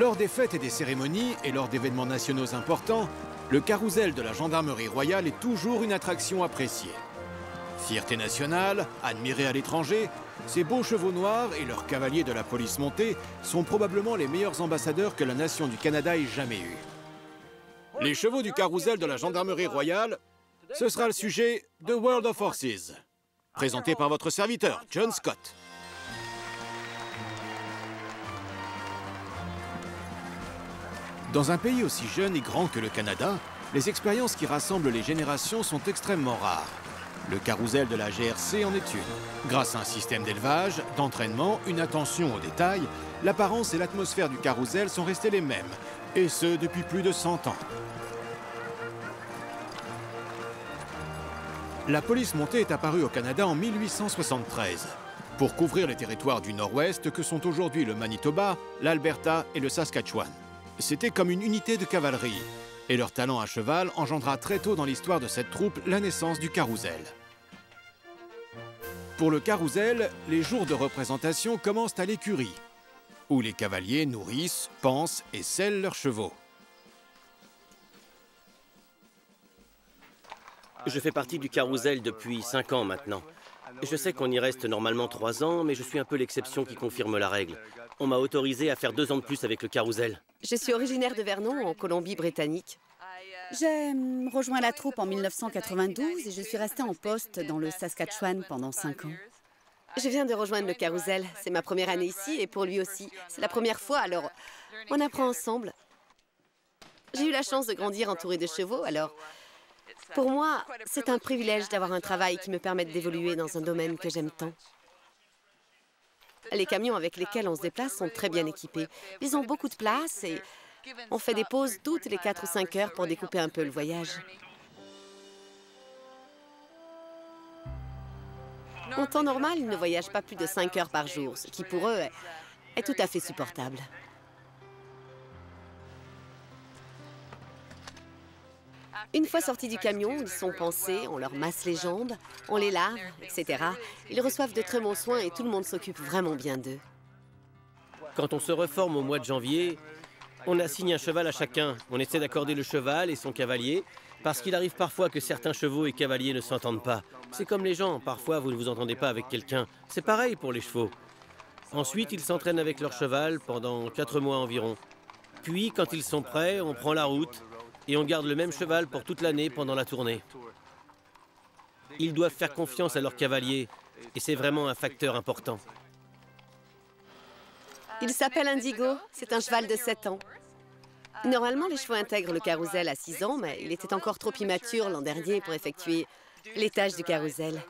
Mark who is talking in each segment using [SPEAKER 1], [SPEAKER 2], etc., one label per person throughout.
[SPEAKER 1] Lors des fêtes et des cérémonies et lors d'événements nationaux importants, le carrousel de la gendarmerie royale est toujours une attraction appréciée. Fierté nationale, admirée à l'étranger, ces beaux chevaux noirs et leurs cavaliers de la police montée sont probablement les meilleurs ambassadeurs que la nation du Canada ait jamais eus. Les chevaux du carrousel de la gendarmerie royale, ce sera le sujet de World of Horses, présenté par votre serviteur, John Scott. Dans un pays aussi jeune et grand que le Canada, les expériences qui rassemblent les générations sont extrêmement rares. Le carrousel de la GRC en est une. Grâce à un système d'élevage, d'entraînement, une attention aux détails, l'apparence et l'atmosphère du carrousel sont restées les mêmes, et ce depuis plus de 100 ans. La police montée est apparue au Canada en 1873 pour couvrir les territoires du Nord-Ouest que sont aujourd'hui le Manitoba, l'Alberta et le Saskatchewan. C'était comme une unité de cavalerie, et leur talent à cheval engendra très tôt dans l'histoire de cette troupe la naissance du carrousel. Pour le carrousel, les jours de représentation commencent à l'écurie, où les cavaliers nourrissent, pansent et sellent leurs chevaux.
[SPEAKER 2] Je fais partie du carrousel depuis 5 ans maintenant. Je sais qu'on y reste normalement 3 ans, mais je suis un peu l'exception qui confirme la règle. On m'a autorisé à faire 2 ans de plus avec le carrousel.
[SPEAKER 3] Je suis originaire de Vernon, en Colombie-Britannique.
[SPEAKER 4] J'ai rejoint la troupe en 1992 et je suis restée en poste dans le Saskatchewan pendant 5 ans.
[SPEAKER 3] Je viens de rejoindre le carrousel. C'est ma première année ici et pour lui aussi. C'est la première fois, alors on apprend ensemble. J'ai eu la chance de grandir entourée de chevaux, alors pour moi, c'est un privilège d'avoir un travail qui me permette d'évoluer dans un domaine que j'aime tant. Les camions avec lesquels on se déplace sont très bien équipés. Ils ont beaucoup de place et on fait des pauses toutes les 4 ou 5 heures pour découper un peu le voyage. En temps normal, ils ne voyagent pas plus de 5 heures par jour, ce qui pour eux est tout à fait supportable. Une fois sortis du camion, ils sont pansés, on leur masse les jambes, on les lave, etc. Ils reçoivent de très bons soins et tout le monde s'occupe vraiment bien d'eux.
[SPEAKER 2] Quand on se reforme au mois de janvier, on assigne un cheval à chacun. On essaie d'accorder le cheval et son cavalier, parce qu'il arrive parfois que certains chevaux et cavaliers ne s'entendent pas. C'est comme les gens, parfois vous ne vous entendez pas avec quelqu'un. C'est pareil pour les chevaux. Ensuite, ils s'entraînent avec leur cheval pendant 4 mois environ. Puis, quand ils sont prêts, on prend la route et on garde le même cheval pour toute l'année pendant la tournée. Ils doivent faire confiance à leur cavalier, et c'est vraiment un facteur important.
[SPEAKER 3] Il s'appelle Indigo, c'est un cheval de 7 ans. Normalement, les chevaux intègrent le carrousel à 6 ans, mais il était encore trop immature l'an dernier pour effectuer l'étage du carrousel.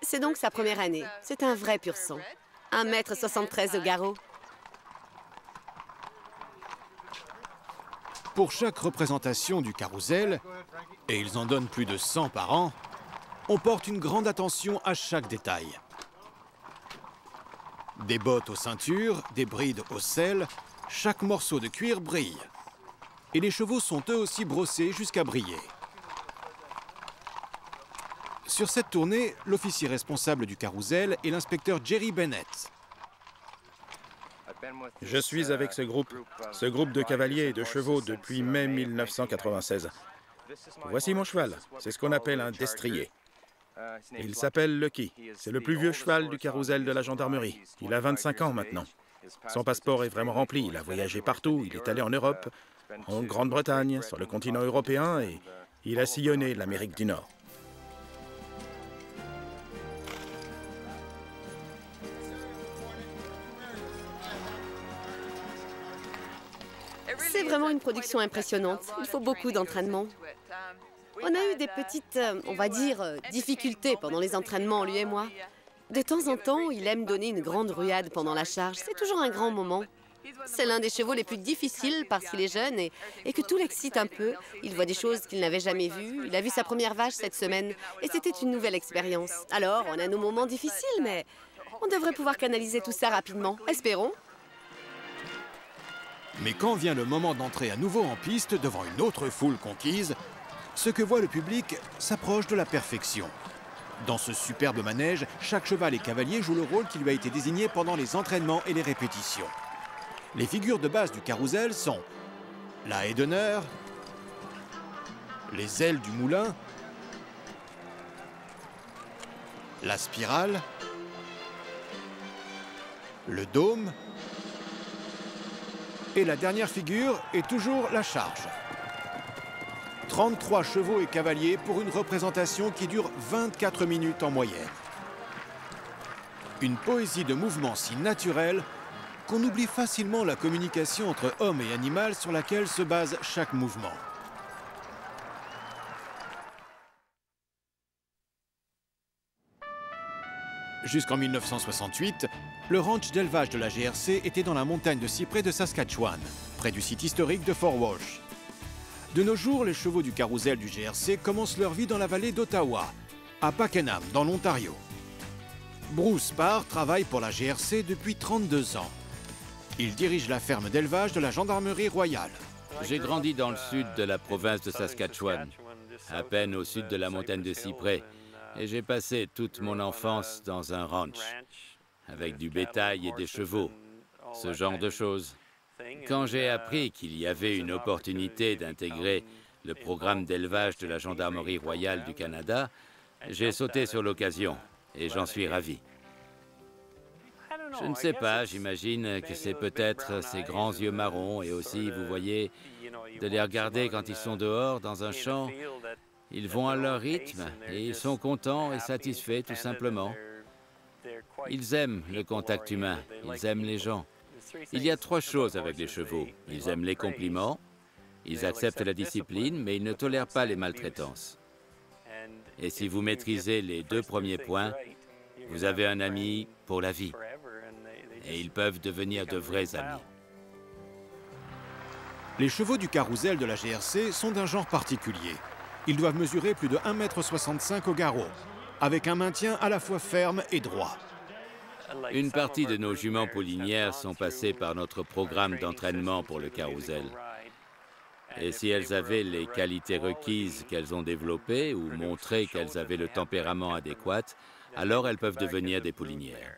[SPEAKER 3] C'est donc sa première année. C'est un vrai pur sang. 1,73 m au garrot.
[SPEAKER 1] Pour chaque représentation du carrousel, et ils en donnent plus de 100 par an, on porte une grande attention à chaque détail. Des bottes aux ceintures, des brides aux selles, chaque morceau de cuir brille. Et les chevaux sont eux aussi brossés jusqu'à briller. Sur cette tournée, l'officier responsable du carrousel est l'inspecteur Jerry Bennett.
[SPEAKER 5] Je suis avec ce groupe de cavaliers et de chevaux depuis mai 1996. Voici mon cheval, c'est ce qu'on appelle un destrier. Il s'appelle Lucky, c'est le plus vieux cheval du carrousel de la gendarmerie. Il a 25 ans maintenant. Son passeport est vraiment rempli, il a voyagé partout, il est allé en Europe, en Grande-Bretagne, sur le continent européen et il a sillonné l'Amérique du Nord.
[SPEAKER 3] C'est vraiment une production impressionnante. Il faut beaucoup d'entraînement. On a eu des petites, on va dire, difficultés pendant les entraînements, lui et moi. De temps en temps, il aime donner une grande ruade pendant la charge. C'est toujours un grand moment. C'est l'un des chevaux les plus difficiles parce qu'il est jeune et que tout l'excite un peu. Il voit des choses qu'il n'avait jamais vues. Il a vu sa première vache cette semaine et c'était une nouvelle expérience. Alors, on a nos moments difficiles, mais on devrait pouvoir canaliser tout ça rapidement. Espérons.
[SPEAKER 1] Mais quand vient le moment d'entrer à nouveau en piste devant une autre foule conquise, ce que voit le public s'approche de la perfection. Dans ce superbe manège, chaque cheval et cavalier joue le rôle qui lui a été désigné pendant les entraînements et les répétitions. Les figures de base du carrousel sont la haie d'honneur, les ailes du moulin, la spirale, le dôme, et la dernière figure est toujours la charge. 33 chevaux et cavaliers pour une représentation qui dure 24 minutes en moyenne. Une poésie de mouvement si naturelle qu'on oublie facilement la communication entre homme et animal sur laquelle se base chaque mouvement. Jusqu'en 1968, le ranch d'élevage de la GRC était dans la montagne de cyprès de Saskatchewan, près du site historique de Fort Walsh. De nos jours, les chevaux du carrousel du GRC commencent leur vie dans la vallée d'Ottawa, à Pakenham, dans l'Ontario. Bruce Parr travaille pour la GRC depuis 32 ans. Il dirige la ferme d'élevage de la Gendarmerie royale.
[SPEAKER 6] J'ai grandi dans le sud de la province de Saskatchewan, à peine au sud de la montagne de cyprès. Et j'ai passé toute mon enfance dans un ranch, avec du bétail et des chevaux, ce genre de choses. Quand j'ai appris qu'il y avait une opportunité d'intégrer le programme d'élevage de la Gendarmerie royale du Canada, j'ai sauté sur l'occasion et j'en suis ravi. Je ne sais pas, j'imagine que c'est peut-être ces grands yeux marrons et aussi, vous voyez, de les regarder quand ils sont dehors dans un champ. Ils vont à leur rythme et ils sont contents et satisfaits tout simplement. Ils aiment le contact humain, ils aiment les gens. Il y a 3 choses avec les chevaux. Ils aiment les compliments, ils acceptent la discipline, mais ils ne tolèrent pas les maltraitances. Et si vous maîtrisez les 2 premiers points, vous avez un ami pour la vie. Et ils peuvent devenir de vrais amis.
[SPEAKER 1] Les chevaux du carrousel de la GRC sont d'un genre particulier. Ils doivent mesurer plus de 1,65 m au garrot, avec un maintien à la fois ferme et droit.
[SPEAKER 6] Une partie de nos juments poulinières sont passées par notre programme d'entraînement pour le carrousel. Et si elles avaient les qualités requises qu'elles ont développées ou montré qu'elles avaient le tempérament adéquat, alors elles peuvent devenir des poulinières.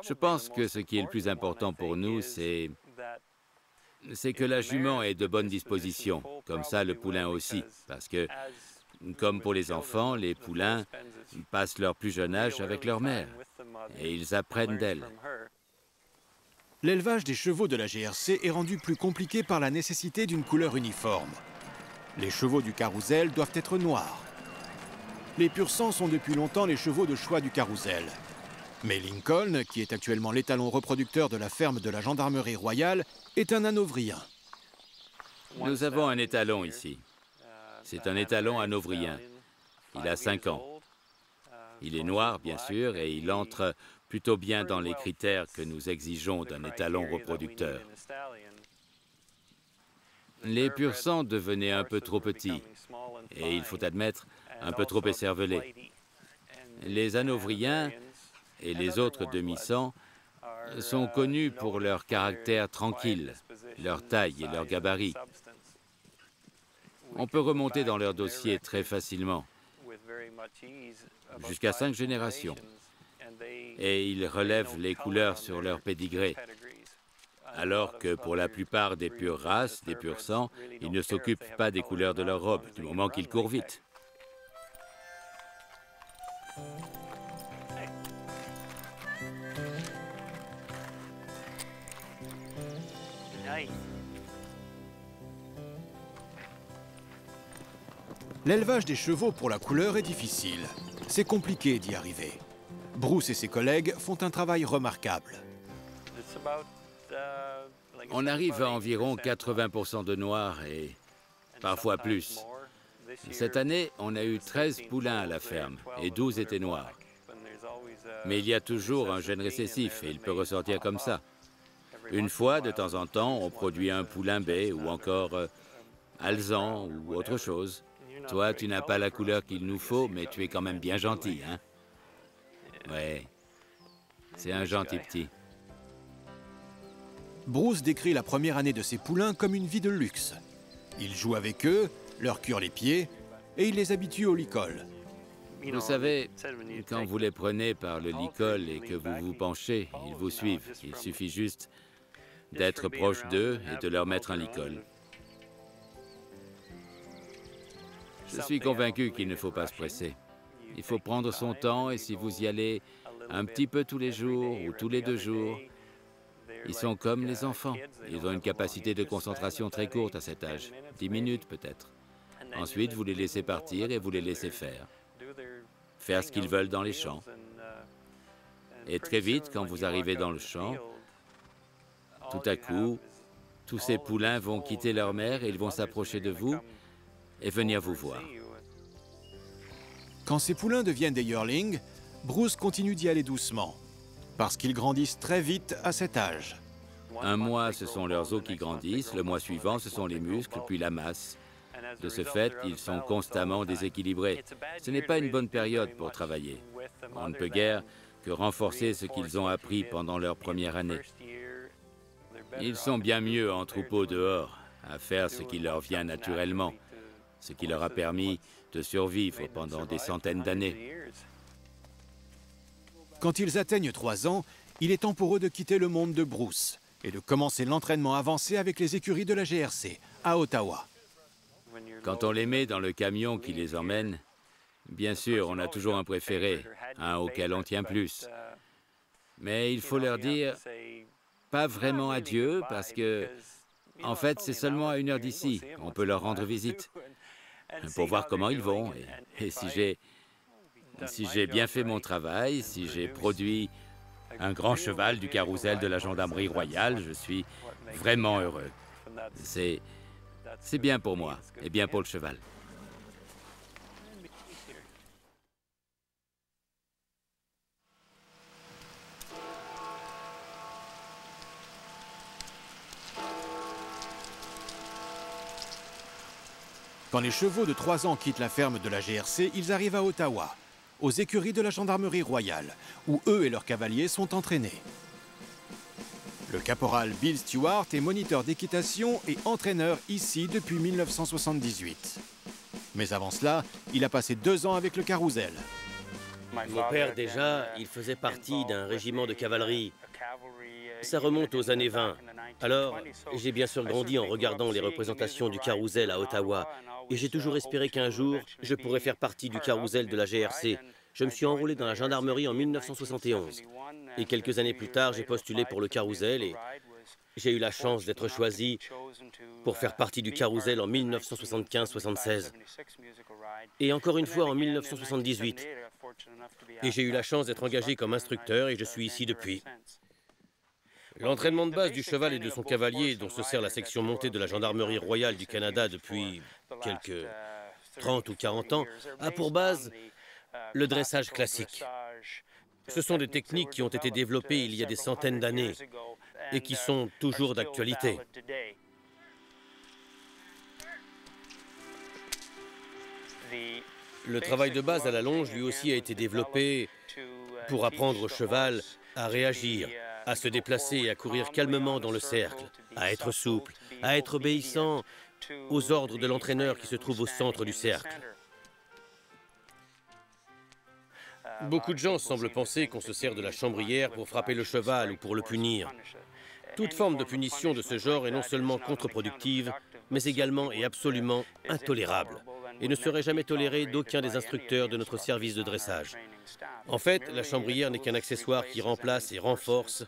[SPEAKER 6] Je pense que ce qui est le plus important pour nous, c'est que la jument est de bonne disposition, comme ça le poulain aussi, parce que, comme pour les enfants, les poulains passent leur plus jeune âge avec leur mère, et ils apprennent d'elle.
[SPEAKER 1] L'élevage des chevaux de la GRC est rendu plus compliqué par la nécessité d'une couleur uniforme. Les chevaux du carrousel doivent être noirs. Les pur-sang sont depuis longtemps les chevaux de choix du carrousel. Mais Lincoln, qui est actuellement l'étalon reproducteur de la ferme de la Gendarmerie royale, est un hanovrien.
[SPEAKER 6] Nous avons un étalon ici. C'est un étalon hanovrien. Il a 5 ans. Il est noir, bien sûr, et il entre plutôt bien dans les critères que nous exigeons d'un étalon reproducteur. Les pur-sang devenaient un peu trop petits, et il faut admettre, un peu trop écervelés. Les hanovriens et les autres demi-sang sont connus pour leur caractère tranquille, leur taille et leur gabarit. On peut remonter dans leur dossier très facilement, jusqu'à 5 générations, et ils relèvent les couleurs sur leur pédigré, alors que pour la plupart des pures races, des purs sangs, ils ne s'occupent pas des couleurs de leur robe, du moment qu'ils courent vite.
[SPEAKER 1] L'élevage des chevaux pour la couleur est difficile. C'est compliqué d'y arriver. Bruce et ses collègues font un travail remarquable.
[SPEAKER 6] On arrive à environ 80% de noir et parfois plus. Cette année, on a eu 13 poulains à la ferme et 12 étaient noirs. Mais il y a toujours un gène récessif et il peut ressortir comme ça. Une fois, de temps en temps, on produit un poulain bai ou encore alezan ou autre chose. Toi, tu n'as pas la couleur qu'il nous faut, mais tu es quand même bien gentil, hein? Ouais, c'est un gentil petit.
[SPEAKER 1] Bruce décrit la première année de ses poulains comme une vie de luxe. Il joue avec eux, leur cure les pieds et il les habitue au licol.
[SPEAKER 6] Vous savez, quand vous les prenez par le licol et que vous vous penchez, ils vous suivent. Il suffit juste d'être proche d'eux et de leur mettre un licol. Je suis convaincu qu'il ne faut pas se presser. Il faut prendre son temps et si vous y allez un petit peu tous les jours ou tous les 2 jours, ils sont comme les enfants. Ils ont une capacité de concentration très courte à cet âge, 10 minutes peut-être. Ensuite, vous les laissez partir et vous les laissez faire ce qu'ils veulent dans les champs. Et très vite, quand vous arrivez dans le champ, tout à coup, tous ces poulains vont quitter leur mère et ils vont s'approcher de vous et venir vous voir.
[SPEAKER 1] Quand ces poulains deviennent des yearlings, Bruce continue d'y aller doucement, parce qu'ils grandissent très vite à cet âge.
[SPEAKER 6] Un mois, ce sont leurs os qui grandissent, le mois suivant, ce sont les muscles, puis la masse. De ce fait, ils sont constamment déséquilibrés. Ce n'est pas une bonne période pour travailler. On ne peut guère que renforcer ce qu'ils ont appris pendant leur première année. Ils sont bien mieux en troupeau dehors, à faire ce qui leur vient naturellement, ce qui leur a permis de survivre pendant des centaines d'années.
[SPEAKER 1] Quand ils atteignent 3 ans, il est temps pour eux de quitter le monde de Bruce et de commencer l'entraînement avancé avec les écuries de la GRC, à Ottawa.
[SPEAKER 6] Quand on les met dans le camion qui les emmène, bien sûr, on a toujours un préféré, un auquel on tient plus. Mais il faut leur dire pas vraiment adieu parce que, en fait, c'est seulement à 1 heure d'ici. On peut leur rendre visite pour voir comment ils vont. Et si j'ai bien fait mon travail, si j'ai produit un grand cheval du carrousel de la gendarmerie royale, je suis vraiment heureux. C'est bien pour moi et bien pour le cheval.
[SPEAKER 1] Quand les chevaux de 3 ans quittent la ferme de la GRC, ils arrivent à Ottawa, aux écuries de la gendarmerie royale, où eux et leurs cavaliers sont entraînés. Le caporal Bill Stewart est moniteur d'équitation et entraîneur ici depuis 1978. Mais avant cela, il a passé 2 ans avec le carrousel.
[SPEAKER 2] Mon père, déjà, il faisait partie d'un régiment de cavalerie. Ça remonte aux années 20. Alors, j'ai bien sûr grandi en regardant les représentations du carrousel à Ottawa. Et j'ai toujours espéré qu'un jour, je pourrais faire partie du carrousel de la GRC. Je me suis enrôlé dans la gendarmerie en 1971. Et quelques années plus tard, j'ai postulé pour le carrousel et j'ai eu la chance d'être choisi pour faire partie du carrousel en 1975-76. Et encore une fois en 1978. Et j'ai eu la chance d'être engagé comme instructeur et je suis ici depuis. L'entraînement de base du cheval et de son cavalier, dont se sert la section montée de la Gendarmerie royale du Canada depuis quelques 30 ou 40 ans, a pour base le dressage classique. Ce sont des techniques qui ont été développées il y a des centaines d'années et qui sont toujours d'actualité. Le travail de base à la longe, lui aussi, a été développé pour apprendre au cheval à réagir, à se déplacer et à courir calmement dans le cercle, à être souple, à être obéissant aux ordres de l'entraîneur qui se trouve au centre du cercle. Beaucoup de gens semblent penser qu'on se sert de la chambrière pour frapper le cheval ou pour le punir. Toute forme de punition de ce genre est non seulement contre-productive, mais également et absolument intolérable, et ne serait jamais tolérée d'aucun des instructeurs de notre service de dressage. En fait, la chambrière n'est qu'un accessoire qui remplace et renforce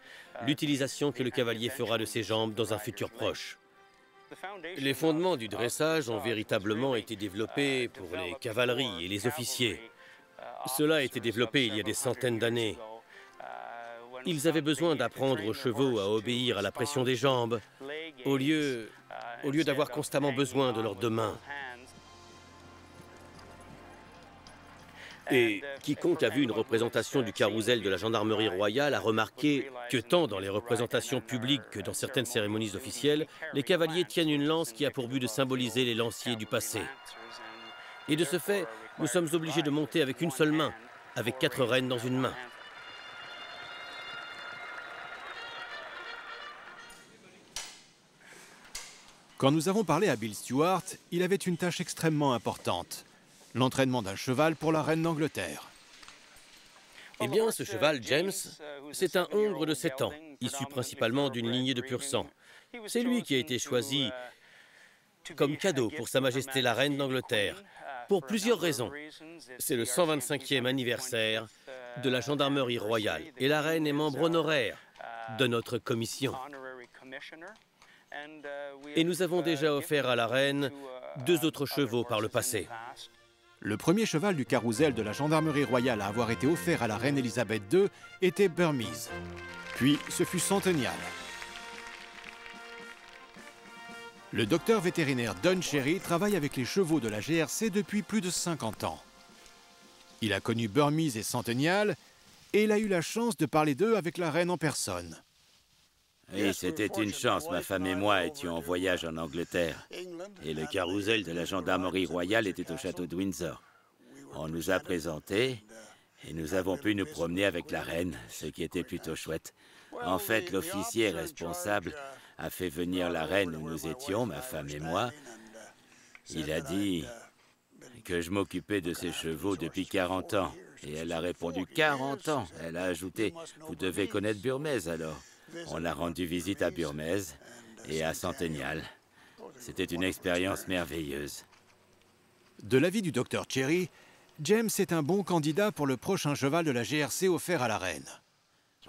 [SPEAKER 2] l'utilisation que le cavalier fera de ses jambes dans un futur proche. Les fondements du dressage ont véritablement été développés pour les cavaleries et les officiers. Cela a été développé il y a des centaines d'années. Ils avaient besoin d'apprendre aux chevaux à obéir à la pression des jambes, au lieu d'avoir constamment besoin de leurs 2 mains. Et quiconque a vu une représentation du carrousel de la gendarmerie royale a remarqué que tant dans les représentations publiques que dans certaines cérémonies officielles, les cavaliers tiennent une lance qui a pour but de symboliser les lanciers du passé. Et de ce fait, nous sommes obligés de monter avec une seule main, avec 4 rênes dans une main.
[SPEAKER 1] Quand nous avons parlé à Bill Stewart, il avait une tâche extrêmement importante. L'entraînement d'un cheval pour la reine d'Angleterre.
[SPEAKER 2] Eh bien, ce cheval, James, c'est un hongre de 7 ans, issu principalement d'une lignée de pur sang. C'est lui qui a été choisi comme cadeau pour Sa Majesté la Reine d'Angleterre, pour plusieurs raisons. C'est le 125e anniversaire de la Gendarmerie royale, et la Reine est membre honoraire de notre commission. Et nous avons déjà offert à la Reine 2 autres chevaux par le passé.
[SPEAKER 1] Le premier cheval du carrousel de la Gendarmerie royale à avoir été offert à la reine Elisabeth II était Burmese. Puis ce fut Centennial. Le docteur vétérinaire Don Cherry travaille avec les chevaux de la GRC depuis plus de 50 ans. Il a connu Burmese et Centennial et il a eu la chance de parler d'eux avec la reine en personne.
[SPEAKER 6] Oui, c'était une chance. Ma femme et moi étions en voyage en Angleterre. Et le carrousel de la gendarmerie royale était au château de Windsor. On nous a présentés et nous avons pu nous promener avec la reine, ce qui était plutôt chouette. En fait, l'officier responsable a fait venir la reine où nous étions, ma femme et moi. Il a dit que je m'occupais de ses chevaux depuis 40 ans. Et elle a répondu 40 ans. Elle a ajouté, vous devez connaître Burmese alors. On a rendu visite à Burmese et à Centennial. C'était une expérience merveilleuse.
[SPEAKER 1] De l'avis du docteur Cherry, James est un bon candidat pour le prochain cheval de la GRC offert à la reine.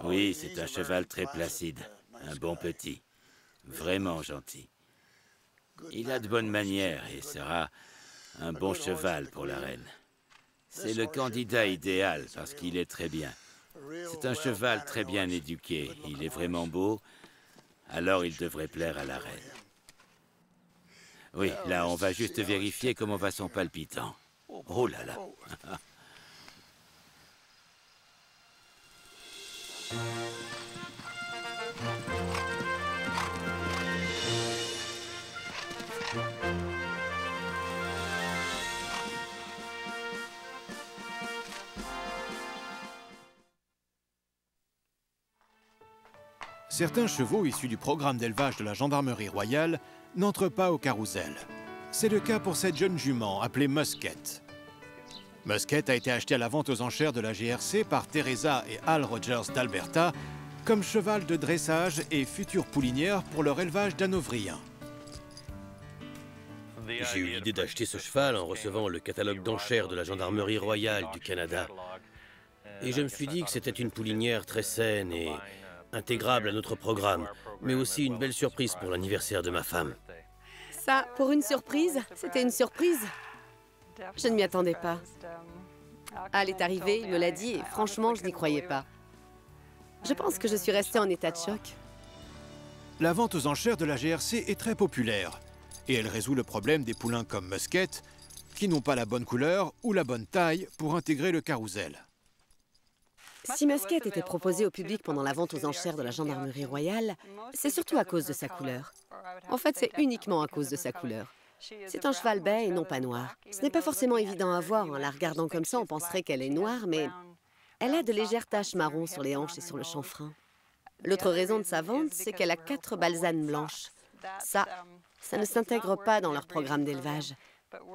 [SPEAKER 6] Oui, c'est un cheval très placide, un bon petit, vraiment gentil. Il a de bonnes manières et sera un bon cheval pour la reine. C'est le candidat idéal parce qu'il est très bien. C'est un cheval très bien éduqué. Il est vraiment beau, alors il devrait plaire à la reine. Oui, là, on va juste vérifier comment va son palpitant. Oh là là.
[SPEAKER 1] Certains chevaux issus du programme d'élevage de la Gendarmerie royale n'entrent pas au carrousel. C'est le cas pour cette jeune jument appelée Musket. Musket a été achetée à la vente aux enchères de la GRC par Teresa et Al Rogers d'Alberta comme cheval de dressage et future poulinière pour leur élevage d'hanovriens.
[SPEAKER 2] J'ai eu l'idée d'acheter ce cheval en recevant le catalogue d'enchères de la Gendarmerie royale du Canada. Et je me suis dit que c'était une poulinière très saine et intégrable à notre programme, mais aussi une belle surprise pour l'anniversaire de ma femme.
[SPEAKER 3] Ça, pour une surprise, c'était une surprise. Je ne m'y attendais pas. Al est arrivé, il me l'a dit, et franchement, je n'y croyais pas. Je pense que je suis restée en état de choc.
[SPEAKER 1] La vente aux enchères de la GRC est très populaire, et elle résout le problème des poulains comme Musket, qui n'ont pas la bonne couleur ou la bonne taille pour intégrer le carrousel.
[SPEAKER 3] Si Musket était proposé au public pendant la vente aux enchères de la Gendarmerie royale, c'est surtout à cause de sa couleur. En fait, c'est uniquement à cause de sa couleur. C'est un cheval bai et non pas noir. Ce n'est pas forcément évident à voir. En la regardant comme ça, on penserait qu'elle est noire, mais elle a de légères taches marron sur les hanches et sur le chanfrein. L'autre raison de sa vente, c'est qu'elle a 4 balsanes blanches. Ça ne s'intègre pas dans leur programme d'élevage.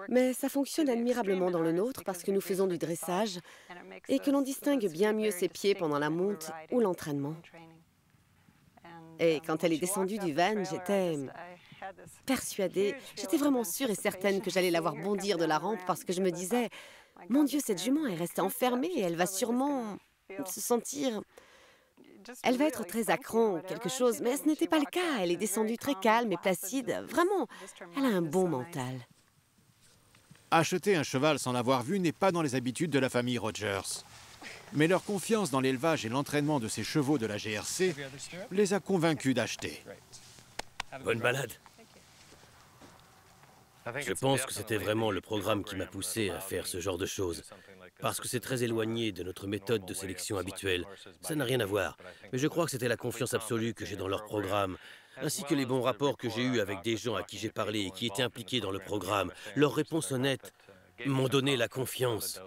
[SPEAKER 3] Mais ça fonctionne admirablement dans le nôtre parce que nous faisons du dressage et que l'on distingue bien mieux ses pieds pendant la monte ou l'entraînement. Et quand elle est descendue du van, j'étais persuadée, j'étais vraiment sûre et certaine que j'allais la voir bondir de la rampe parce que je me disais, mon Dieu, cette jument est restée enfermée et elle va sûrement se sentir... Elle va être très à cran ou quelque chose, mais ce n'était pas le cas. Elle est descendue très calme et placide. Vraiment, elle a un bon mental.
[SPEAKER 1] Acheter un cheval sans l'avoir vu n'est pas dans les habitudes de la famille Rogers. Mais leur confiance dans l'élevage et l'entraînement de ces chevaux de la GRC les a convaincus d'acheter.
[SPEAKER 2] Bonne balade. Je pense que c'était vraiment le programme qui m'a poussé à faire ce genre de choses. Parce que c'est très éloigné de notre méthode de sélection habituelle. Ça n'a rien à voir. Mais je crois que c'était la confiance absolue que j'ai dans leur programme, ainsi que les bons rapports que j'ai eus avec des gens à qui j'ai parlé et qui étaient impliqués dans le programme. Leurs réponses honnêtes m'ont donné la confiance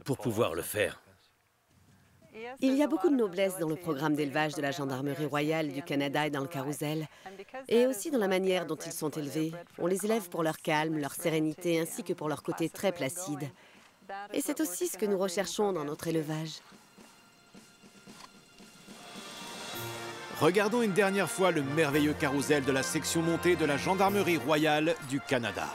[SPEAKER 2] pour pouvoir le faire.
[SPEAKER 3] Il y a beaucoup de noblesse dans le programme d'élevage de la Gendarmerie royale du Canada et dans le carrousel, et aussi dans la manière dont ils sont élevés. On les élève pour leur calme, leur sérénité, ainsi que pour leur côté très placide. Et c'est aussi ce que nous recherchons dans notre élevage.
[SPEAKER 1] regardons une dernière fois le merveilleux carrousel de la section montée de la Gendarmerie royale du Canada.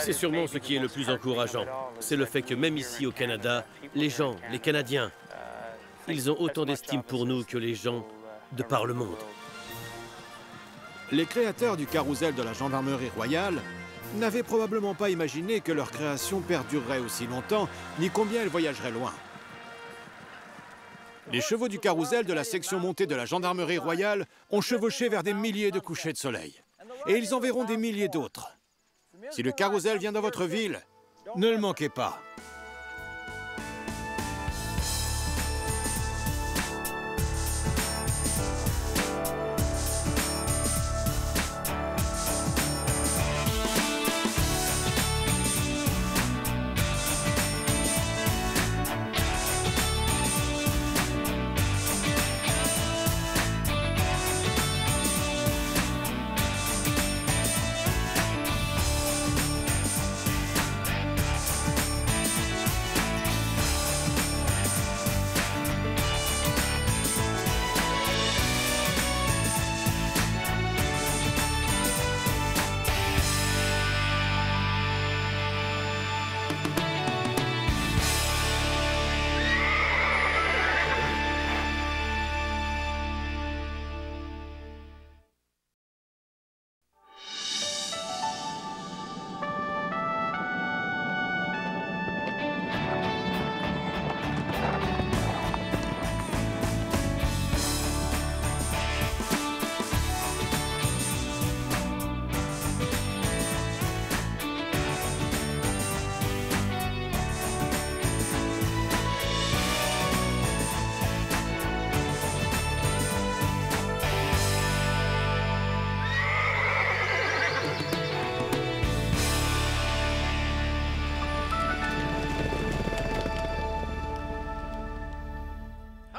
[SPEAKER 2] C'est sûrement ce qui est le plus encourageant. C'est le fait que même ici au Canada, les gens, les Canadiens, ils ont autant d'estime pour nous que les gens de par le monde.
[SPEAKER 1] Les créateurs du carrousel de la Gendarmerie royale n'avaient probablement pas imaginé que leur création perdurerait aussi longtemps, ni combien elle voyagerait loin. Les chevaux du carrousel de la section montée de la Gendarmerie royale ont chevauché vers des milliers de couchers de soleil. Et ils en verront des milliers d'autres. Si le carrousel vient dans votre ville, ne le manquez pas.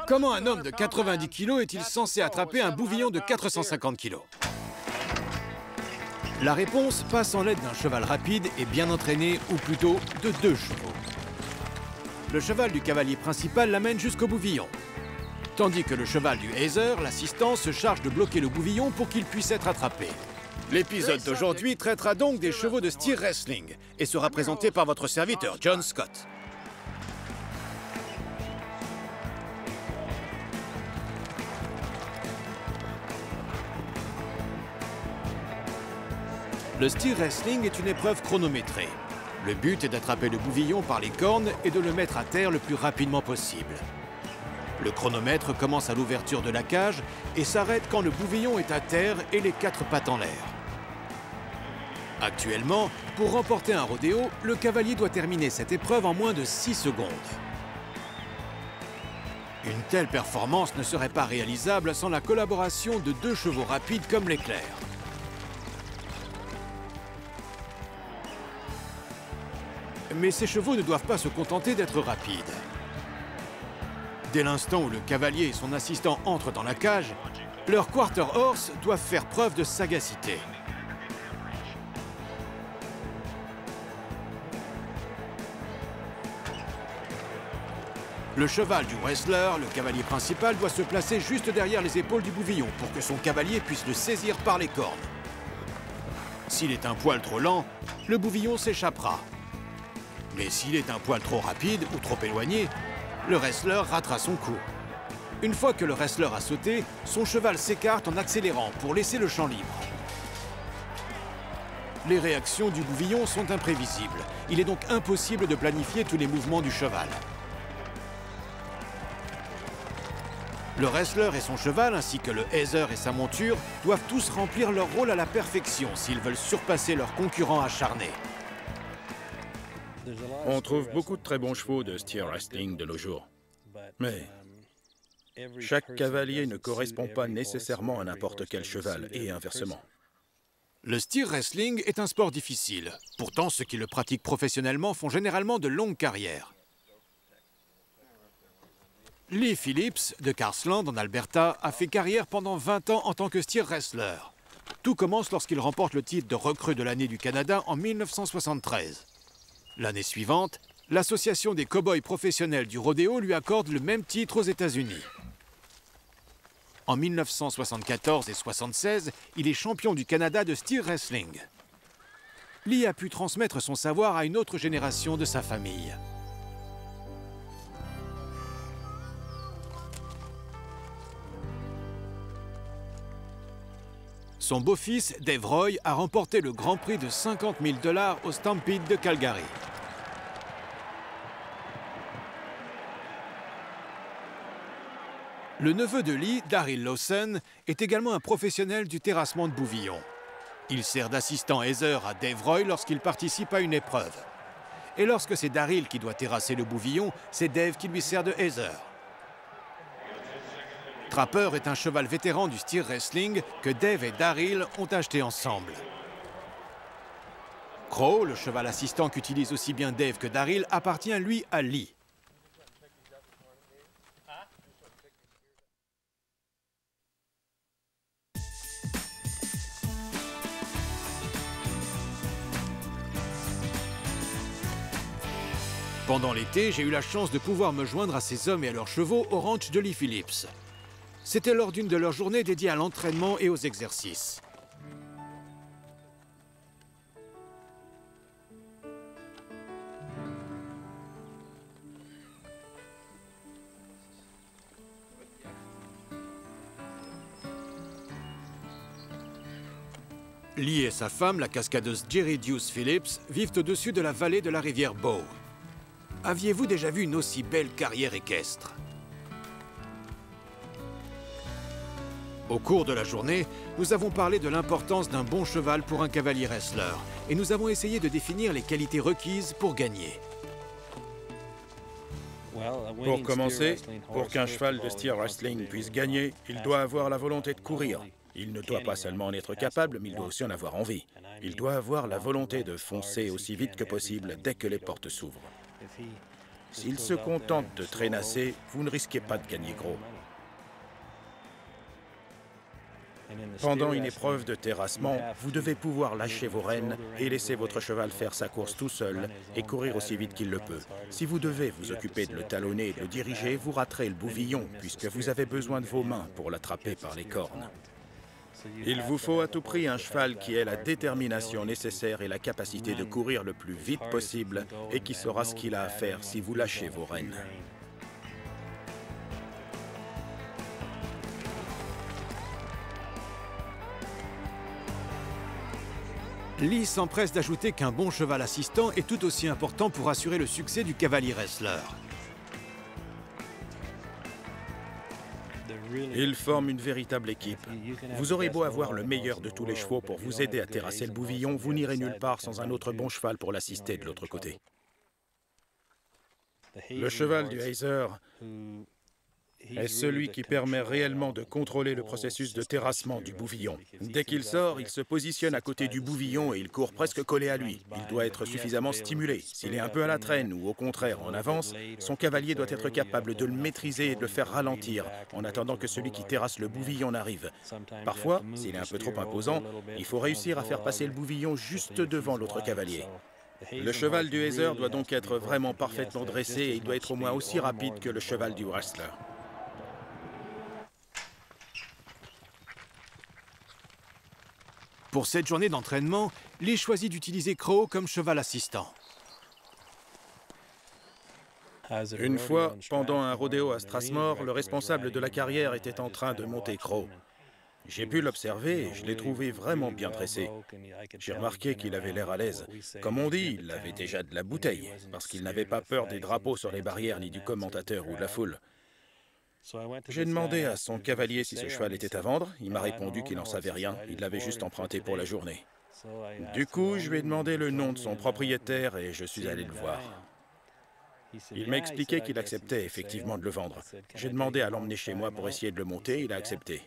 [SPEAKER 1] Comment un homme de 90 kg est-il censé attraper un bouvillon de 450 kg? La réponse passe en l'aide d'un cheval rapide et bien entraîné, ou plutôt de 2 chevaux. Le cheval du cavalier principal l'amène jusqu'au bouvillon, tandis que le cheval du Hazer, l'assistant, se charge de bloquer le bouvillon pour qu'il puisse être attrapé. L'épisode d'aujourd'hui traitera donc des chevaux de steer wrestling et sera présenté par votre serviteur John Scott. Le steer wrestling est une épreuve chronométrée. Le but est d'attraper le bouvillon par les cornes et de le mettre à terre le plus rapidement possible. Le chronomètre commence à l'ouverture de la cage et s'arrête quand le bouvillon est à terre et les 4 pattes en l'air. Actuellement, pour remporter un rodéo, le cavalier doit terminer cette épreuve en moins de 6 secondes. Une telle performance ne serait pas réalisable sans la collaboration de 2 chevaux rapides comme l'éclair. Mais ces chevaux ne doivent pas se contenter d'être rapides. Dès l'instant où le cavalier et son assistant entrent dans la cage, leurs quarter horse doivent faire preuve de sagacité. Le cheval du wrestler, le cavalier principal, doit se placer juste derrière les épaules du bouvillon pour que son cavalier puisse le saisir par les cornes. S'il est un poil trop lent, le bouvillon s'échappera. Mais s'il est un poil trop rapide ou trop éloigné, le wrestler ratera son coup. Une fois que le wrestler a sauté, son cheval s'écarte en accélérant pour laisser le champ libre. Les réactions du bouvillon sont imprévisibles. Il est donc impossible de planifier tous les mouvements du cheval. Le wrestler et son cheval, ainsi que le Hazer et sa monture, doivent tous remplir leur rôle à la perfection s'ils veulent surpasser leurs concurrents acharnés.
[SPEAKER 5] On trouve beaucoup de très bons chevaux de steer wrestling de nos jours. Mais Chaque cavalier ne correspond pas nécessairement à n'importe quel cheval, et inversement.
[SPEAKER 1] Le steer wrestling est un sport difficile. Pourtant, ceux qui le pratiquent professionnellement font généralement de longues carrières. Lee Phillips, de Carsland, en Alberta, a fait carrière pendant 20 ans en tant que steer wrestler. Tout commence lorsqu'il remporte le titre de recrue de l'année du Canada en 1973. L'année suivante, l'Association des cow-boys professionnels du rodéo lui accorde le même titre aux États-Unis. En 1974 et 1976, il est champion du Canada de steer wrestling. Lee a pu transmettre son savoir à une autre génération de sa famille. Son beau-fils, Dave Roy, a remporté le Grand Prix de 50 000 $ au Stampede de Calgary. Le neveu de Lee, Daryl Lawson, est également un professionnel du terrassement de bouvillon. Il sert d'assistant Heather à Dave Roy lorsqu'il participe à une épreuve. Et lorsque c'est Daryl qui doit terrasser le bouvillon, c'est Dave qui lui sert de Heather. Trapper est un cheval vétéran du steer wrestling que Dave et Daryl ont acheté ensemble. Crow, le cheval assistant qu'utilise aussi bien Dave que Daryl, appartient lui à Lee. Pendant l'été, j'ai eu la chance de pouvoir me joindre à ces hommes et à leurs chevaux au ranch de Lee Phillips. C'était lors d'une de leurs journées dédiées à l'entraînement et aux exercices. Lee et sa femme, la cascadeuse Jerry Deuce Phillips, vivent au-dessus de la vallée de la rivière Bow. Aviez-vous déjà vu une aussi belle carrière équestre? Au cours de la journée, nous avons parlé de l'importance d'un bon cheval pour un cavalier wrestler et nous avons essayé de définir les qualités requises pour gagner.
[SPEAKER 5] Pour commencer, pour qu'un cheval de steer wrestling puisse gagner, il doit avoir la volonté de courir. Il ne doit pas seulement en être capable, mais il doit aussi en avoir envie. Il doit avoir la volonté de foncer aussi vite que possible dès que les portes s'ouvrent. S'il se contente de traînasser, vous ne risquez pas de gagner gros. Pendant une épreuve de terrassement, vous devez pouvoir lâcher vos rênes et laisser votre cheval faire sa course tout seul et courir aussi vite qu'il le peut. Si vous devez vous occuper de le talonner et de le diriger, vous raterez le bouvillon puisque vous avez besoin de vos mains pour l'attraper par les cornes. Il vous faut à tout prix un cheval qui ait la détermination nécessaire et la capacité de courir le plus vite possible et qui saura ce qu'il a à faire si vous lâchez vos rênes.
[SPEAKER 1] Lee s'empresse d'ajouter qu'un bon cheval assistant est tout aussi important pour assurer le succès du cavalier wrestler.
[SPEAKER 5] Ils forment une véritable équipe. Vous aurez beau avoir le meilleur de tous les chevaux pour vous aider à terrasser le bouvillon, vous n'irez nulle part sans un autre bon cheval pour l'assister de l'autre côté. Le cheval du Hazer est celui qui permet réellement de contrôler le processus de terrassement du bouvillon. Dès qu'il sort, il se positionne à côté du bouvillon et il court presque collé à lui. Il doit être suffisamment stimulé. S'il est un peu à la traîne ou au contraire en avance, son cavalier doit être capable de le maîtriser et de le faire ralentir en attendant que celui qui terrasse le bouvillon n'arrive. Parfois, s'il est un peu trop imposant, il faut réussir à faire passer le bouvillon juste devant l'autre cavalier. Le cheval du Hazer doit donc être vraiment parfaitement dressé et il doit être au moins aussi rapide que le cheval du wrestler.
[SPEAKER 1] Pour cette journée d'entraînement, Lee choisit d'utiliser Crow comme cheval assistant.
[SPEAKER 5] Une fois, pendant un rodéo à Strathmore, le responsable de la carrière était en train de monter Crow. J'ai pu l'observer et je l'ai trouvé vraiment bien dressé. J'ai remarqué qu'il avait l'air à l'aise. Comme on dit, il avait déjà de la bouteille, parce qu'il n'avait pas peur des drapeaux sur les barrières ni du commentateur ou de la foule. J'ai demandé à son cavalier si ce cheval était à vendre. Il m'a répondu qu'il n'en savait rien. Il l'avait juste emprunté pour la journée. Du coup, je lui ai demandé le nom de son propriétaire et je suis allé le voir. Il m'a expliqué qu'il acceptait effectivement de le vendre. J'ai demandé à l'emmener chez moi pour essayer de le monter, il a accepté.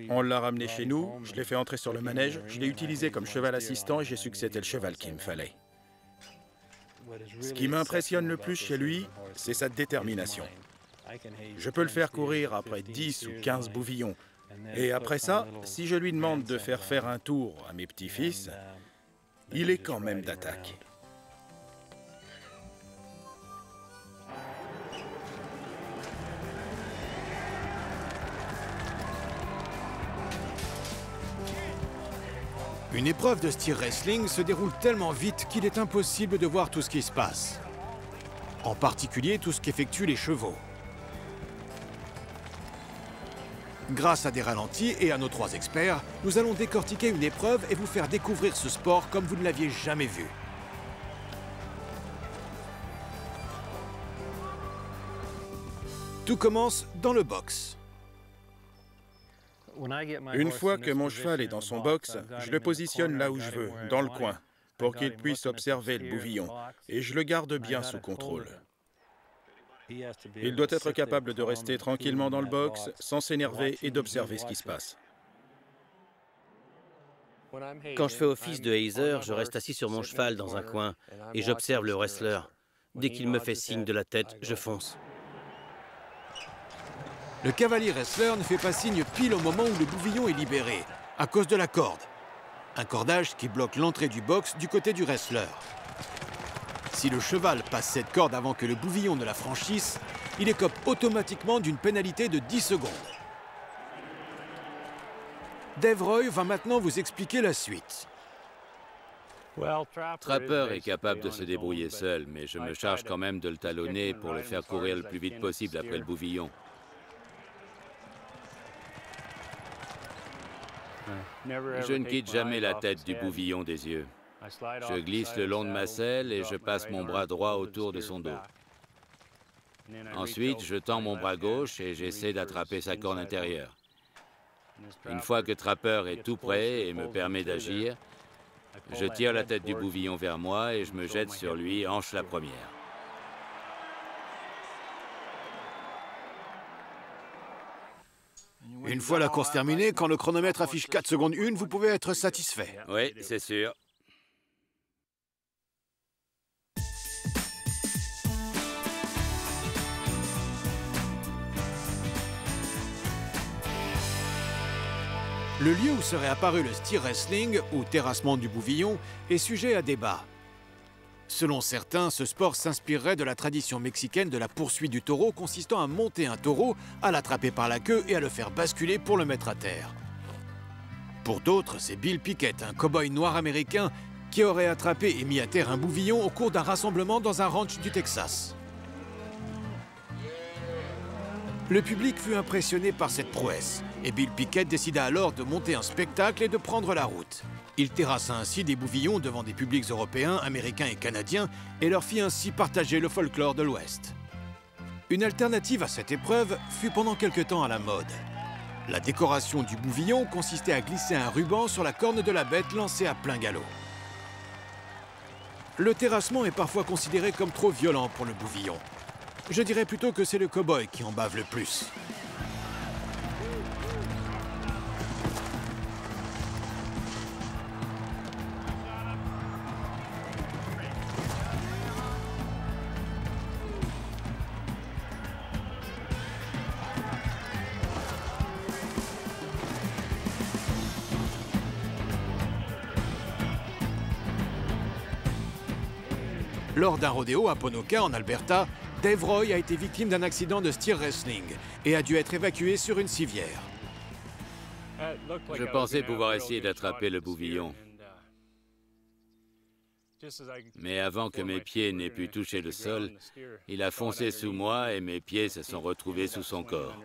[SPEAKER 5] On l'a ramené chez nous, je l'ai fait entrer sur le manège, je l'ai utilisé comme cheval assistant et j'ai su que c'était le cheval qu'il me fallait. Ce qui m'impressionne le plus chez lui, c'est sa détermination. Je peux le faire courir après 10 ou 15 bouvillons. Et après ça, si je lui demande de faire un tour à mes petits-fils, il est quand même d'attaque.
[SPEAKER 1] Une épreuve de steer wrestling se déroule tellement vite qu'il est impossible de voir tout ce qui se passe. En particulier tout ce qu'effectuent les chevaux. Grâce à des ralentis et à nos 3 experts, nous allons décortiquer une épreuve et vous faire découvrir ce sport comme vous ne l'aviez jamais vu. Tout commence dans le box.
[SPEAKER 5] Une fois que mon cheval est dans son box, je le positionne là où je veux, dans le coin, pour qu'il puisse observer le bouvillon, et je le garde bien sous contrôle. Il doit être capable de rester tranquillement dans le box, sans s'énerver et d'observer ce qui se passe.
[SPEAKER 2] Quand je fais office de hazer, je reste assis sur mon cheval dans un coin et j'observe le wrestler. Dès qu'il me fait signe de la tête, je fonce.
[SPEAKER 1] Le cavalier wrestler ne fait pas signe pile au moment où le bouvillon est libéré, à cause de la corde. Un cordage qui bloque l'entrée du box du côté du wrestler. Si le cheval passe cette corde avant que le bouvillon ne la franchisse, il écope automatiquement d'une pénalité de 10 secondes. Dave Roy va maintenant vous expliquer la suite.
[SPEAKER 6] Trapper est capable de se débrouiller seul, mais je me charge quand même de le talonner pour le faire courir le plus vite possible après le bouvillon. Je ne quitte jamais la tête du bouvillon des yeux. Je glisse le long de ma selle et je passe mon bras droit autour de son dos. Ensuite, je tends mon bras gauche et j'essaie d'attraper sa corne intérieure. Une fois que Trapper est tout prêt et me permet d'agir, je tire la tête du bouvillon vers moi et je me jette sur lui, hanche la première.
[SPEAKER 1] Une fois la course terminée, quand le chronomètre affiche 4 secondes 1, vous pouvez être satisfait.
[SPEAKER 6] Oui, c'est sûr.
[SPEAKER 1] Le lieu où serait apparu le steer wrestling, ou terrassement du bouvillon, est sujet à débat. Selon certains, ce sport s'inspirerait de la tradition mexicaine de la poursuite du taureau consistant à monter un taureau, à l'attraper par la queue et à le faire basculer pour le mettre à terre. Pour d'autres, c'est Bill Pickett, un cow-boy noir américain, qui aurait attrapé et mis à terre un bouvillon au cours d'un rassemblement dans un ranch du Texas. Le public fut impressionné par cette prouesse, et Bill Pickett décida alors de monter un spectacle et de prendre la route. Il terrassa ainsi des bouvillons devant des publics européens, américains et canadiens, et leur fit ainsi partager le folklore de l'Ouest. Une alternative à cette épreuve fut pendant quelque temps à la mode. La décoration du bouvillon consistait à glisser un ruban sur la corne de la bête lancée à plein galop. Le terrassement est parfois considéré comme trop violent pour le bouvillon. Je dirais plutôt que c'est le cow-boy qui en bave le plus. Lors d'un rodéo à Ponoka, en Alberta, Dave Roy a été victime d'un accident de steer wrestling et a dû être évacué sur une civière.
[SPEAKER 6] Je pensais pouvoir essayer d'attraper le bouvillon. Mais avant que mes pieds n'aient pu toucher le sol, il a foncé sous moi et mes pieds se sont retrouvés sous son corps.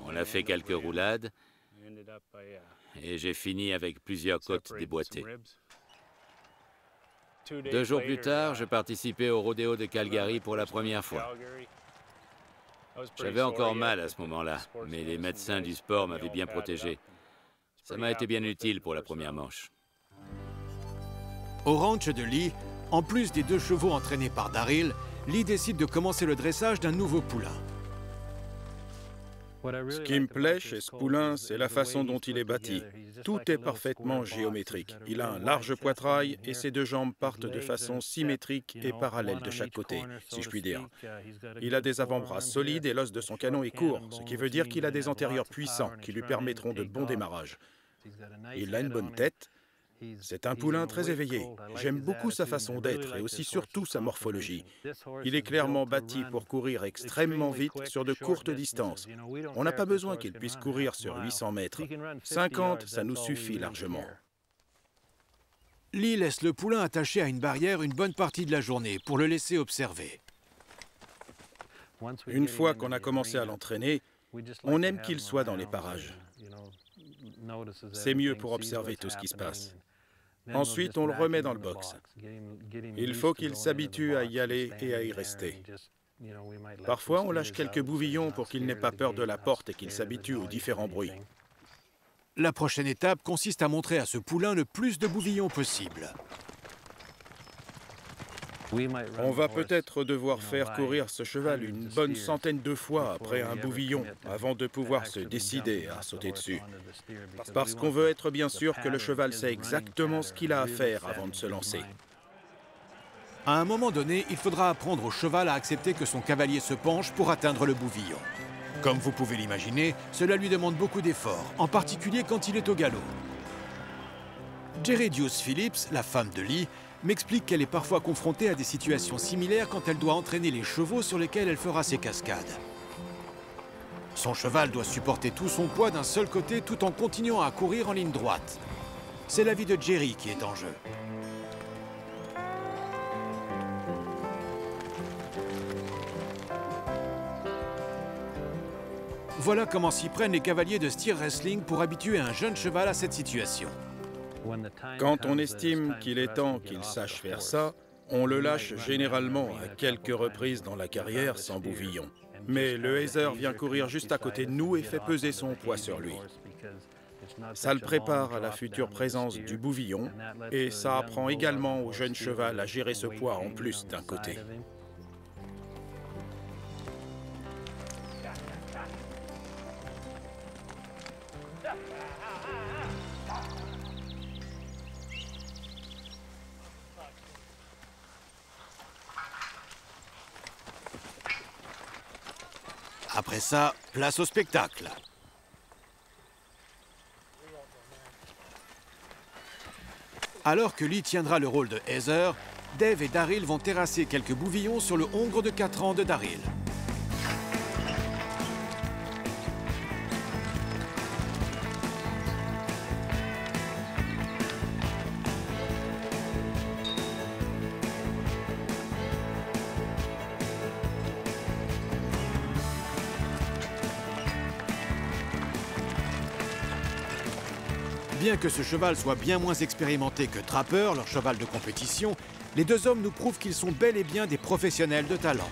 [SPEAKER 6] On a fait quelques roulades et j'ai fini avec plusieurs côtes déboîtées. 2 jours plus tard, je participais au rodéo de Calgary pour la première fois. J'avais encore mal à ce moment-là, mais les médecins du sport m'avaient bien protégé. Ça m'a été bien utile pour la première manche.
[SPEAKER 1] Au ranch de Lee, En plus des 2 chevaux entraînés par Daryl, Lee décide de commencer le dressage d'un nouveau poulain.
[SPEAKER 5] Ce qui me plaît chez ce poulain, c'est la façon dont il est bâti. Tout est parfaitement géométrique. Il a un large poitrail et ses 2 jambes partent de façon symétrique et parallèle de chaque côté, si je puis dire. Il a des avant-bras solides et l'os de son canon est court, ce qui veut dire qu'il a des antérieurs puissants qui lui permettront de bons démarrages. Il a une bonne tête. C'est un poulain très éveillé. J'aime beaucoup sa façon d'être et aussi surtout sa morphologie. Il est clairement bâti pour courir extrêmement vite sur de courtes distances. On n'a pas besoin qu'il puisse courir sur 800 mètres. 50, ça nous suffit largement.
[SPEAKER 1] Lee laisse le poulain attaché à une barrière une bonne partie de la journée pour le laisser observer.
[SPEAKER 5] Une fois qu'on a commencé à l'entraîner, on aime qu'il soit dans les parages. C'est mieux pour observer tout ce qui se passe. Ensuite, on le remet dans le box. Il faut qu'il s'habitue à y aller et à y rester. Parfois, on lâche quelques bouvillons pour qu'il n'ait pas peur de la porte et qu'il s'habitue aux différents bruits.
[SPEAKER 1] La prochaine étape consiste à montrer à ce poulain le plus de bouvillons possible.
[SPEAKER 5] On va peut-être devoir faire courir ce cheval une bonne centaine de fois après un bouvillon avant de pouvoir se décider à sauter dessus. Parce qu'on veut être bien sûr que le cheval sait exactement ce qu'il a à faire avant de se lancer.
[SPEAKER 1] À un moment donné, il faudra apprendre au cheval à accepter que son cavalier se penche pour atteindre le bouvillon. Comme vous pouvez l'imaginer, cela lui demande beaucoup d'efforts, en particulier quand il est au galop. Jerry Deuce Phillips, la femme de Lee, m'explique qu'elle est parfois confrontée à des situations similaires quand elle doit entraîner les chevaux sur lesquels elle fera ses cascades. Son cheval doit supporter tout son poids d'un seul côté tout en continuant à courir en ligne droite. C'est la vie de Jerry qui est en jeu. Voilà comment s'y prennent les cavaliers de steer wrestling pour habituer un jeune cheval à cette situation.
[SPEAKER 5] Quand on estime qu'il est temps qu'il sache faire ça, on le lâche généralement à quelques reprises dans la carrière sans bouvillon. Mais le hazer vient courir juste à côté de nous et fait peser son poids sur lui. Ça le prépare à la future présence du bouvillon et ça apprend également au jeune cheval à gérer ce poids en plus d'un côté.
[SPEAKER 1] Après ça, place au spectacle. Alors que Lee tiendra le rôle de hazer, Dave et Daryl vont terrasser quelques bouvillons sur le hongre de 4 ans de Daryl. Bien que ce cheval soit bien moins expérimenté que Trapper, leur cheval de compétition, les 2 hommes nous prouvent qu'ils sont bel et bien des professionnels de talent.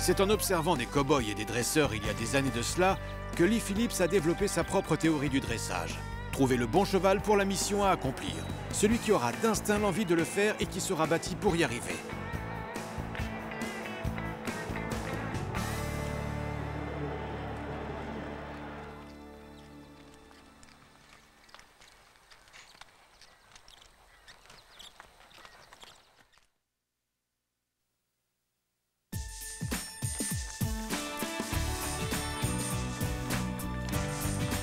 [SPEAKER 1] C'est en observant des cow-boys et des dresseurs il y a des années de cela que Lee Phillips a développé sa propre théorie du dressage. Trouver le bon cheval pour la mission à accomplir. Celui qui aura d'instinct l'envie de le faire et qui sera bâti pour y arriver.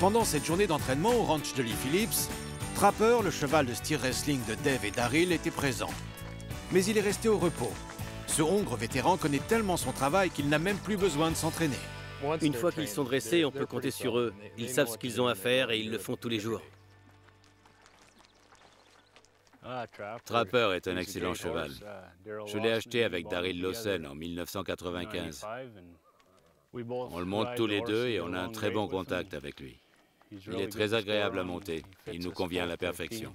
[SPEAKER 1] Pendant cette journée d'entraînement au ranch de Lee Phillips, Trapper, le cheval de steer wrestling de Dave et Daryl, était présent. Mais il est resté au repos. Ce hongre vétéran connaît tellement son travail qu'il n'a même plus besoin de s'entraîner.
[SPEAKER 2] Une fois qu'ils sont dressés, on peut compter sur eux. Ils savent ce qu'ils ont à faire et ils le font tous les jours.
[SPEAKER 6] Trapper est un excellent cheval. Je l'ai acheté avec Daryl Lawson en 1995. On le monte tous les deux et on a un très bon contact avec lui. Il est très agréable à monter. Il nous convient à la perfection.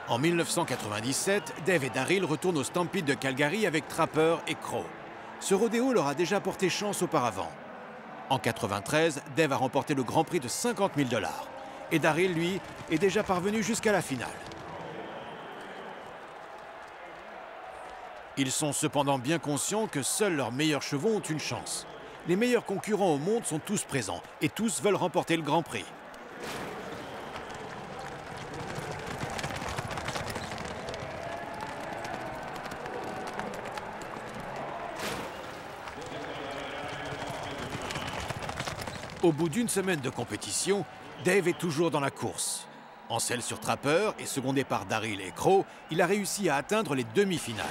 [SPEAKER 1] En 1997, Dave et Daryl retournent au Stampede de Calgary avec Trapper et Crow. Ce rodéo leur a déjà porté chance auparavant. En 93, Dave a remporté le Grand Prix de 50 000 $. Et Daryl, lui, est déjà parvenu jusqu'à la finale. Ils sont cependant bien conscients que seuls leurs meilleurs chevaux ont une chance. Les meilleurs concurrents au monde sont tous présents et tous veulent remporter le Grand Prix. Au bout d'une semaine de compétition, Dave est toujours dans la course. En selle sur Trapper et secondé par Daryl et Crow, il a réussi à atteindre les demi-finales.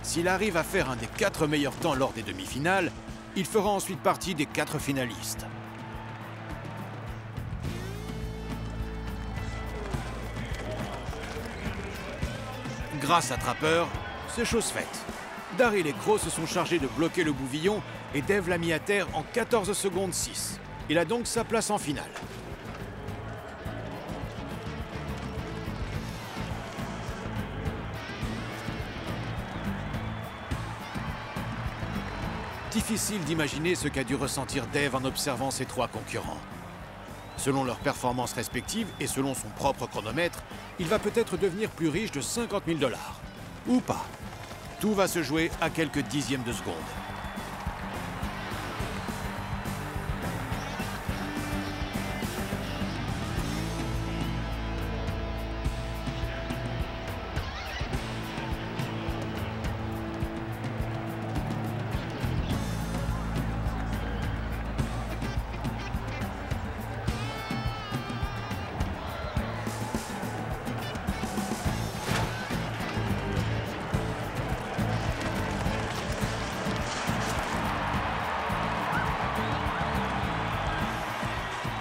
[SPEAKER 1] S'il arrive à faire un des 4 meilleurs temps lors des demi-finales, il fera ensuite partie des 4 finalistes. Grâce à Trapper, c'est chose faite. Daryl et Crow se sont chargés de bloquer le bouvillon et Dave l'a mis à terre en 14 secondes 6. Il a donc sa place en finale. Difficile d'imaginer ce qu'a dû ressentir Dave en observant ses 3 concurrents. Selon leurs performances respectives et selon son propre chronomètre, il va peut-être devenir plus riche de 50 000 $. Ou pas. Tout va se jouer à quelques dixièmes de seconde.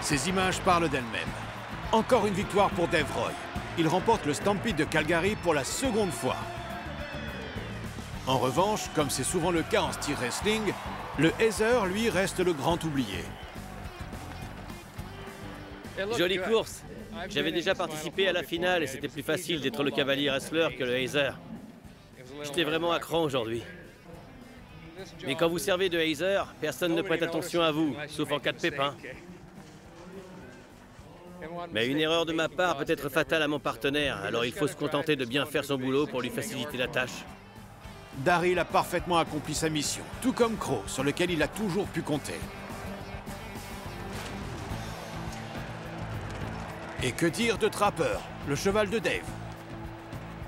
[SPEAKER 1] Ces images parlent d'elles-mêmes. Encore une victoire pour Dave Roy. Il remporte le Stampede de Calgary pour la seconde fois. En revanche, comme c'est souvent le cas en steer wrestling, le Heather, lui, reste le grand oublié.
[SPEAKER 2] Jolie course. J'avais déjà participé à la finale et c'était plus facile d'être le cavalier wrestler que le Heather. J'étais vraiment à cran aujourd'hui. Mais quand vous servez de Heather, personne ne prête attention à vous, sauf en cas de pépin. Mais une erreur de ma part peut être fatale à mon partenaire, alors il faut se contenter de bien faire son boulot pour lui faciliter la tâche.
[SPEAKER 1] Daryl a parfaitement accompli sa mission, tout comme Crow, sur lequel il a toujours pu compter. Et que dire de Trapper, le cheval de Dave?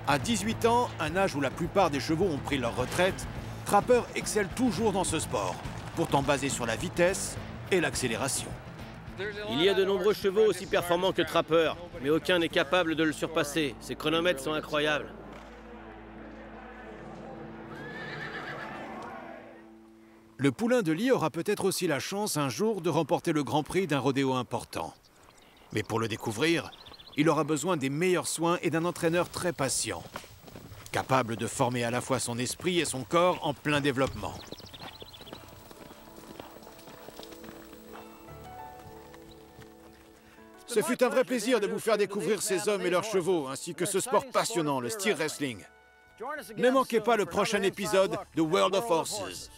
[SPEAKER 1] À 18 ans, un âge où la plupart des chevaux ont pris leur retraite, Trapper excelle toujours dans ce sport, pourtant basé sur la vitesse et l'accélération.
[SPEAKER 2] Il y a de nombreux chevaux aussi performants que Trapper, mais aucun n'est capable de le surpasser. Ses chronomètres sont incroyables.
[SPEAKER 1] Le poulain de Lee aura peut-être aussi la chance un jour de remporter le Grand Prix d'un rodéo important. Mais pour le découvrir, il aura besoin des meilleurs soins et d'un entraîneur très patient, capable de former à la fois son esprit et son corps en plein développement. Ce fut un vrai plaisir de vous faire découvrir ces hommes et leurs chevaux, ainsi que ce sport passionnant, le steer wrestling. Ne manquez pas le prochain épisode de World of Horses.